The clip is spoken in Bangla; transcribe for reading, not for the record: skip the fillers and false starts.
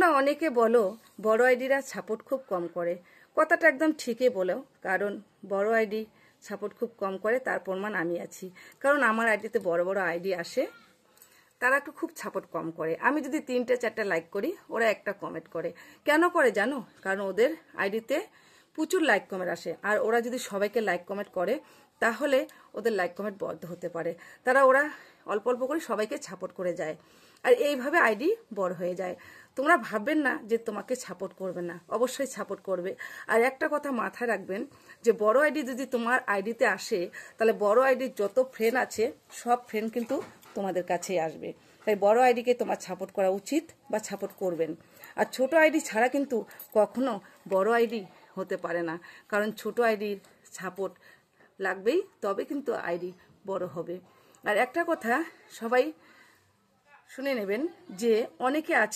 তোমরা অনেকে বলো বড় আইডিরা সাপোর্ট খুব কম করে। কথাটা একদম ঠিকই বলো, কারণ বড় আইডি সাপোর্ট খুব কম করে তার প্রমাণ আমি আছি। কারণ আমার আইডিতে বড় বড় আইডি আসে, তারা একটু খুব সাপোর্ট কম করে। আমি যদি 3-4টা লাইক করি, ওরা একটা কমেন্ট করে। কেন করে জানো? কারণ ওদের আইডিতে প্রচুর লাইক কমেন্ট আসে, আর ওরা যদি সবাইকে লাইক কমেন্ট করে তাহলে ওদের লাইক কমেন্ট বন্ধ হতে পারে। ওরা অল্প অল্প করে সবাইকে সাপোর্ট করে যায়, আর এইভাবে আইডি বড় হয়ে যায়। তোমরা ভাববেন না যে তোমাকে সাপোর্ট করবে না, অবশ্যই সাপোর্ট করবে। আর একটা কথা মাথায় রাখবেন যে বড় আইডি যদি তোমার আইডিতে আসে, তাহলে বড় আইডির যত ফ্রেন্ড আছে সব ফ্রেন্ড কিন্তু তোমাদের কাছেই আসবে। তাই বড় আইডিকে তোমার সাপোর্ট করা উচিত বা সাপোর্ট করবেন। আর ছোট আইডি ছাড়া কিন্তু কখনো বড় আইডি হতে পারে না, কারণ ছোট আইডির সাপোর্ট লাগবেই, তবে কিন্তু আইডি বড় হবে। আর একটা কথা সবাই শুনে নেবেন যে অনেকে আছে